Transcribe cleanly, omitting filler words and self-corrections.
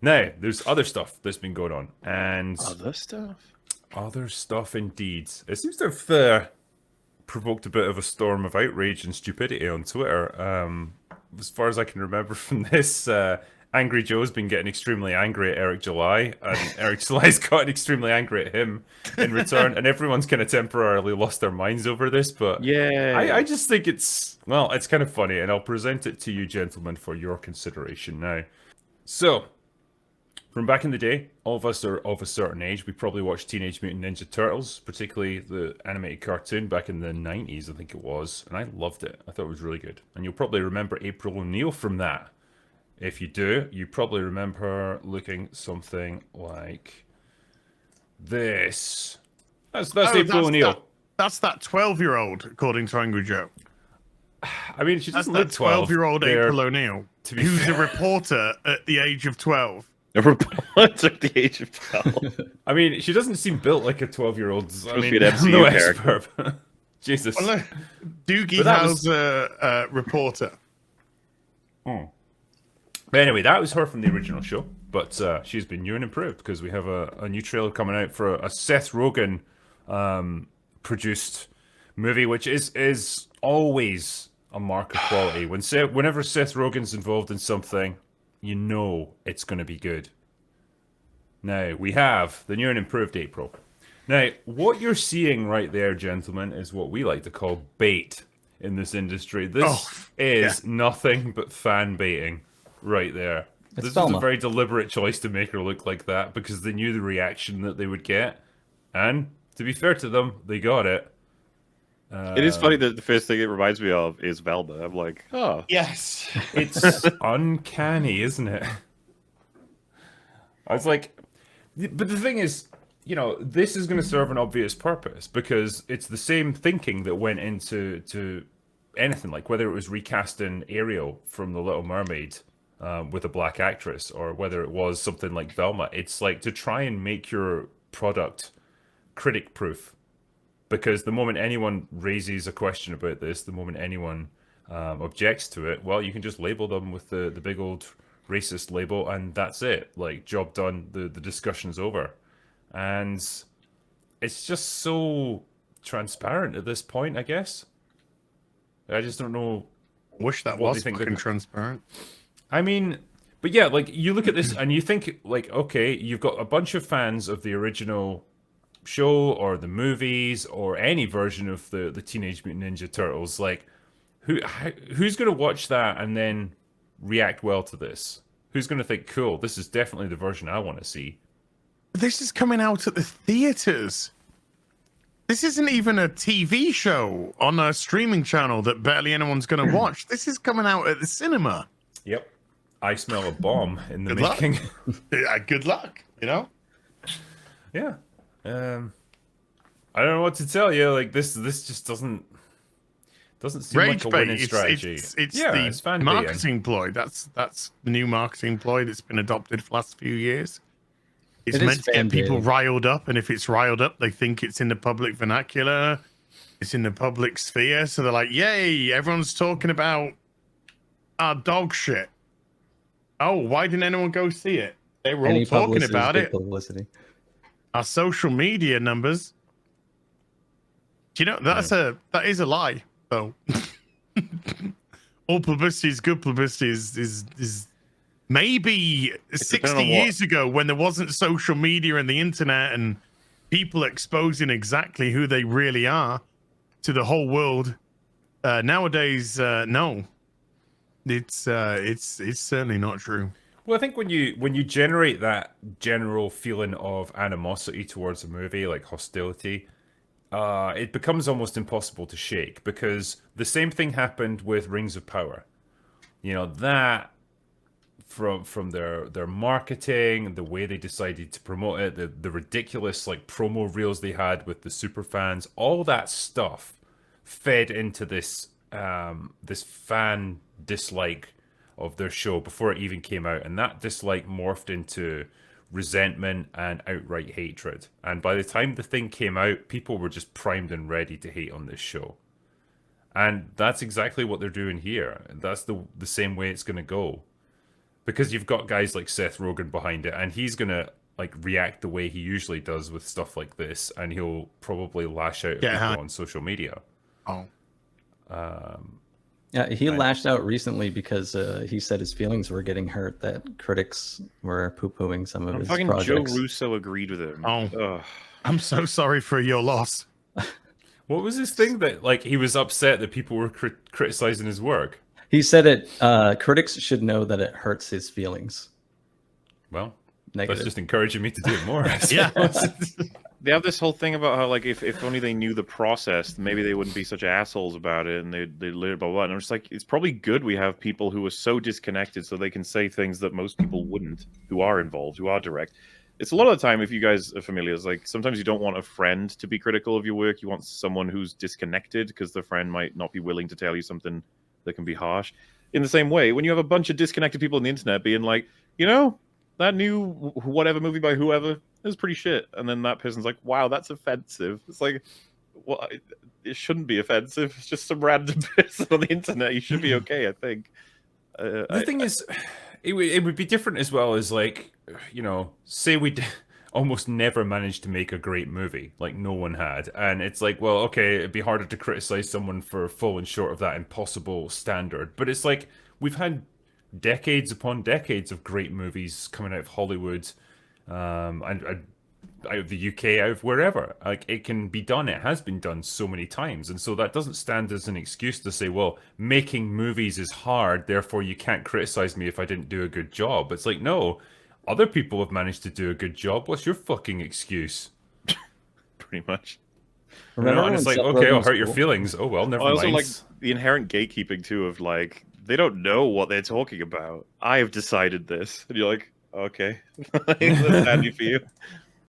Now, there's other stuff that's been going on, and Other stuff. other stuff indeed. It seems to have provoked a bit of a storm of outrage and stupidity on Twitter. As far as I can remember from this, Angry Joe's been getting extremely angry at Eric July, and Eric July's gotten extremely angry at him in return, and everyone's kind of temporarily lost their minds over this. But I Yay. just think it's kind of funny, and I'll present it to you, gentlemen, for your consideration now. So, from back in the day, all of us are of a certain age. We probably watched Teenage Mutant Ninja Turtles, particularly the animated cartoon back in the 90s, I think it was. And I loved it. I thought it was really good. And you'll probably remember April O'Neil from that. If you do, you probably remember her looking something like this. That's April O'Neil. That's that 12-year-old, according to Angry Joe. I mean, she That's doesn't that look 12. 12-year-old April O'Neil, to be who's fair. a reporter at the age of 12. A reporter at the age of 12. I mean, she doesn't seem built like a 12-year-old. I Supposed to mean, be an I'm MCU no character. expert. Jesus. Well, look, Doogie But that Howell's a reporter. But anyway, that was her from the original show. But she's been new and improved because we have a new trailer coming out for a Seth Rogen produced movie, which is always a mark of quality. Whenever Seth Rogen's involved in something, you know it's going to be good. Now, we have the new and improved April. Now, what you're seeing right there, gentlemen, is what we like to call bait in this industry. This is nothing but fan baiting right there. It's This was Velma. a very deliberate choice to make her look like that because they knew the reaction that they would get. And to be fair to them, they got it. It is funny that the first thing it reminds me of is Velma. I'm like, oh. Yes. It's uncanny, isn't it? I was like, but the thing is, this is going to serve an obvious purpose because it's the same thinking that went into anything, like whether it was recasting Ariel from The Little Mermaid with a black actress or whether it was something like Velma. It's like to try and make your product critic proof. Because the moment anyone raises a question about this, the moment anyone objects to it, well, you can just label them with the big old racist label, and that's it. Like, job done, the discussion's over. And it's just so transparent at this point, I guess. I just don't know. Wish that What do was you think fucking they're- transparent. I mean, but yeah, like, you look at this and you think, like, okay, you've got a bunch of fans of the original show or the movies or any version of the Teenage Mutant Ninja Turtles. Like, who's going to watch that and then react well to this? Who's going to think, cool, this is definitely the version I want to see? This is coming out at the theaters. This isn't even a TV show on a streaming channel that barely anyone's going to watch. This is coming out at the cinema. Yep. I smell a bomb in the Good luck. making. Good luck, Yeah. I don't know what to tell you. Like, this just doesn't seem Rage like a bait. winning strategy. It's yeah, the it's fan marketing ploy. That's the new marketing ploy that's been adopted for the last few years. It's It is meant to fan get people baiting. riled up, and if it's riled up, they think it's in the public vernacular, it's in the public sphere. So they're like, "Yay! Everyone's talking about our dog shit." Oh, why didn't anyone go see it? They were all Any talking publicity is about good it. publicity. Our social media numbers. Do you know that is a lie though? All publicity is good publicity is maybe 60 depending on years ago when there wasn't social media and the internet and people exposing exactly who they really are to the whole world. Nowadays, no. It's certainly not true. Well, I think when you generate that general feeling of animosity towards a movie, like hostility, it becomes almost impossible to shake because the same thing happened with Rings of Power. That from their marketing, the way they decided to promote it, the ridiculous like promo reels they had with the super fans, all that stuff fed into this this fan dislike of their show before it even came out, and that dislike morphed into resentment and outright hatred. And by the time the thing came out, people were just primed and ready to hate on this show. And that's exactly what they're doing here. That's the same way it's going to go. because you've got guys like Seth Rogen behind it, and he's gonna like react the way he usually does with stuff like this, and he'll probably lash out at Yeah, people on social media. Oh, Yeah, he lashed out recently because he said his feelings were getting hurt that critics were poo-pooing some of And his fucking projects. Joe Russo agreed with him. Oh. Ugh. I'm so sorry for your loss. What was his thing that like he was upset that people were criticizing his work? He said it. Critics should know that it hurts his feelings. Well, Negative. that's just encouraging me to do it more. Yeah. They have this whole thing about how, like, if only they knew the process, maybe they wouldn't be such assholes about it, and they'd learn blah, blah, blah. And I'm just like, it's probably good we have people who are so disconnected so they can say things that most people wouldn't, who are involved, who are direct. It's a lot of the time, if you guys are familiar, it's like sometimes you don't want a friend to be critical of your work. You want someone who's disconnected because the friend might not be willing to tell you something that can be harsh. In the same way, when you have a bunch of disconnected people on the internet being like, you know, that new whatever movie by whoever is pretty shit, and then that person's like, wow, that's offensive. It's like, well, it shouldn't be offensive. It's just some random person on the internet. You should be okay, I think. The thing is, it would be different as well as like, you know, say we almost never managed to make a great movie, like no one had, and it's like, well, okay, it'd be harder to criticize someone for falling short of that impossible standard, but it's like we've had decades upon decades of great movies coming out of Hollywood, and out of the UK, out of wherever. Like, it can be done. It has been done so many times, and so that doesn't stand as an excuse to say, well, making movies is hard, therefore you can't criticize me if I didn't do a good job. It's like, no, other people have managed to do a good job. What's your fucking excuse? Pretty much. Remember And when it's like, Seth okay, Rogen I'll was hurt your cool? feelings. Oh well, never I also mind. like the inherent gatekeeping too of like, they don't know what they're talking about. I have decided this, and you're like, okay, that's handy for you.